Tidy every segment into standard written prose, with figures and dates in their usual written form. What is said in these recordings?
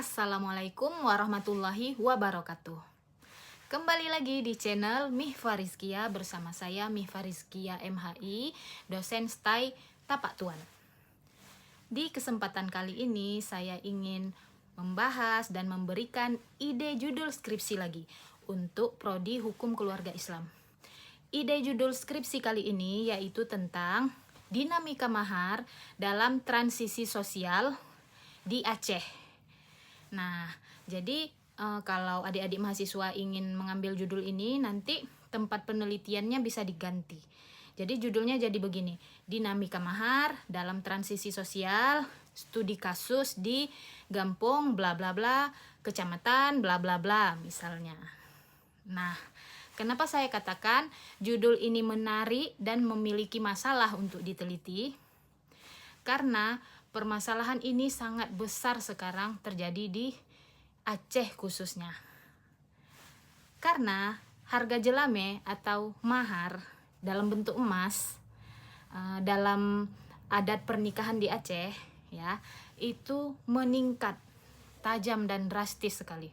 Assalamualaikum warahmatullahi wabarakatuh. Kembali lagi di channel Mihfa Rizkia bersama saya Mihfa Rizkia MHI, dosen STAI Tapak Tuan. Di kesempatan kali ini saya ingin membahas dan memberikan ide judul skripsi lagi untuk Prodi Hukum Keluarga Islam. Ide judul skripsi kali ini yaitu tentang dinamika mahar dalam transisi sosial di Aceh. Nah, jadi kalau adik-adik mahasiswa ingin mengambil judul ini, nanti tempat penelitiannya bisa diganti. Jadi judulnya jadi begini, dinamika mahar dalam transisi sosial, studi kasus di Gampong bla bla bla, kecamatan bla bla bla misalnya. Nah, kenapa saya katakan judul ini menarik dan memiliki masalah untuk diteliti? Karena permasalahan ini sangat besar sekarang terjadi di Aceh khususnya. Karena harga jelame atau mahar dalam bentuk emas dalam adat pernikahan di Aceh ya, itu meningkat tajam dan drastis sekali.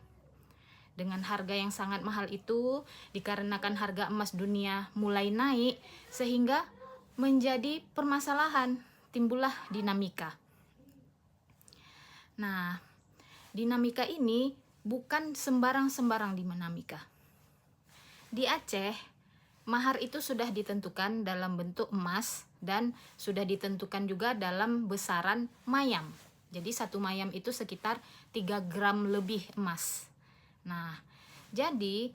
Dengan harga yang sangat mahal itu dikarenakan harga emas dunia mulai naik sehingga menjadi permasalahan, timbullah dinamika. Nah, dinamika ini bukan sembarang-sembarang dinamika. Di Aceh, mahar itu sudah ditentukan dalam bentuk emas dan sudah ditentukan juga dalam besaran mayam. Jadi satu mayam itu sekitar 3 gram lebih emas. Nah, jadi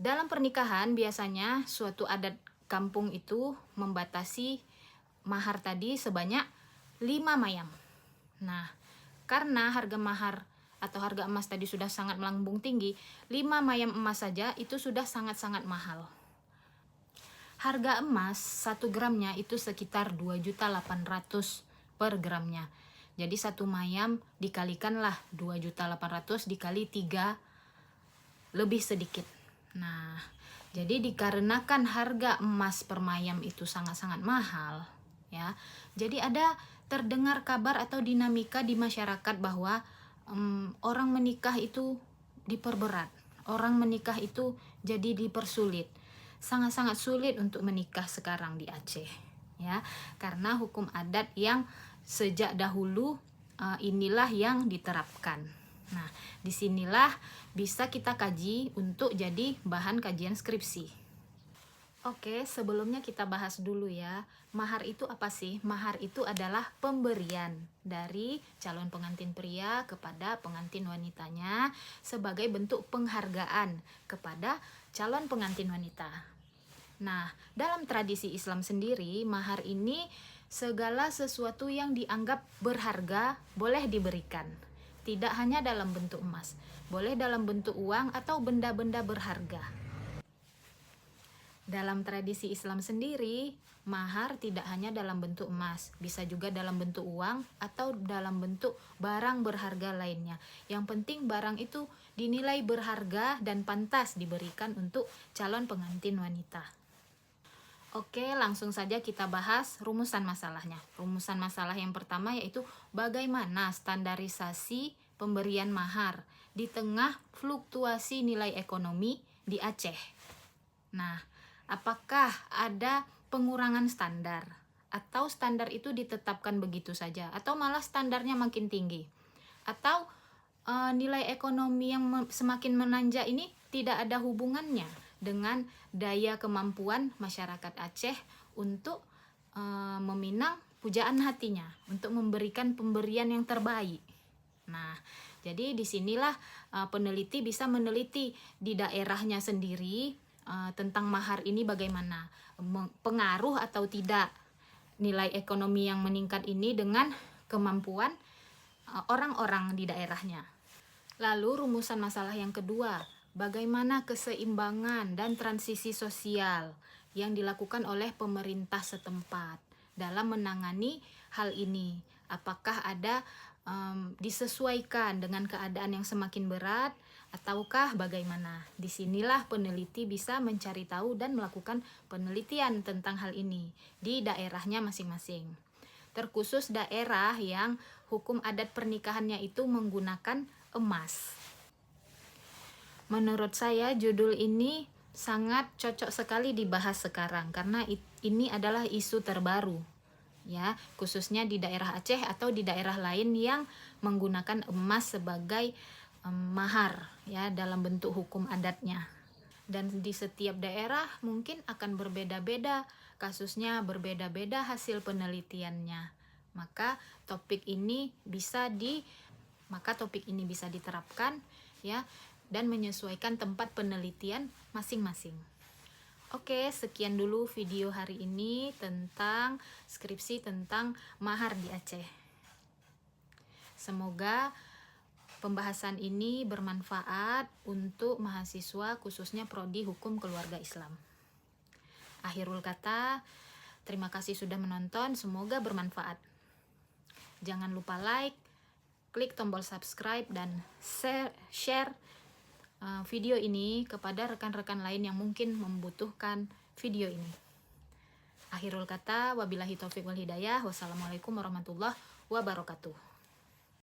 dalam pernikahan biasanya suatu adat kampung itu membatasi mahar tadi sebanyak 5 mayam. Nah, karena harga mahar atau harga emas tadi sudah sangat melambung tinggi, 5 mayam emas saja itu sudah sangat-sangat mahal. Harga emas 1 gramnya itu sekitar 2.800.000 per gramnya. Jadi satu mayam dikalikanlah 2.800.000 dikali 3 lebih sedikit. Nah, jadi dikarenakan harga emas per mayam itu sangat-sangat mahal, ya. Jadi ada terdengar kabar atau dinamika di masyarakat bahwa orang menikah itu diperberat, orang menikah itu jadi dipersulit. Sangat-sangat sulit untuk menikah sekarang di Aceh, ya, karena hukum adat yang sejak dahulu inilah yang diterapkan. Nah, disinilah bisa kita kaji untuk jadi bahan kajian skripsi. Oke, sebelumnya kita bahas dulu ya, mahar itu apa sih? Mahar itu adalah pemberian dari calon pengantin pria kepada pengantin wanitanya sebagai bentuk penghargaan kepada calon pengantin wanita. Nah, dalam tradisi Islam sendiri, mahar ini segala sesuatu yang dianggap berharga boleh diberikan. Tidak hanya dalam bentuk emas, boleh dalam bentuk uang atau benda-benda berharga. Dalam tradisi Islam sendiri, mahar tidak hanya dalam bentuk emas, bisa juga dalam bentuk uang atau dalam bentuk barang berharga lainnya. Yang penting barang itu dinilai berharga dan pantas diberikan untuk calon pengantin wanita. Oke, langsung saja kita bahas rumusan masalahnya. Rumusan masalah yang pertama yaitu bagaimana standarisasi pemberian mahar di tengah fluktuasi nilai ekonomi di Aceh. Nah, apakah ada pengurangan standar? Atau standar itu ditetapkan begitu saja? Atau malah standarnya makin tinggi? Atau nilai ekonomi yang semakin menanjak ini tidak ada hubungannya dengan daya kemampuan masyarakat Aceh untuk meminang pujaan hatinya, untuk memberikan pemberian yang terbaik. Nah, jadi disinilah peneliti bisa meneliti di daerahnya sendiri tentang mahar ini bagaimana, pengaruh atau tidak nilai ekonomi yang meningkat ini dengan kemampuan orang-orang di daerahnya. Lalu rumusan masalah yang kedua, bagaimana keseimbangan dan transisi sosial yang dilakukan oleh pemerintah setempat dalam menangani hal ini. Apakah ada disesuaikan dengan keadaan yang semakin berat ataukah bagaimana? Disinilah peneliti bisa mencari tahu dan melakukan penelitian tentang hal ini di daerahnya masing-masing. terkhusus daerah yang hukum adat pernikahannya itu menggunakan emas. Menurut saya judul ini sangat cocok sekali dibahas sekarang karena ini adalah isu terbaru, ya, khususnya di daerah Aceh atau di daerah lain yang menggunakan emas sebagai mahar, ya, dalam bentuk hukum adatnya. Dan di setiap daerah mungkin akan berbeda-beda kasusnya, berbeda-beda hasil penelitiannya. Maka topik ini bisa diterapkan, ya, dan menyesuaikan tempat penelitian masing-masing. Oke, sekian dulu video hari ini tentang skripsi tentang mahar di Aceh. Semoga pembahasan ini bermanfaat untuk mahasiswa khususnya prodi Hukum Keluarga Islam. Akhirul kata, terima kasih sudah menonton, semoga bermanfaat. Jangan lupa like, klik tombol subscribe dan share video ini kepada rekan-rekan lain yang mungkin membutuhkan video ini. Akhirul kata, wabillahi taufiq wal hidayah. Wassalamualaikum warahmatullahi wabarakatuh.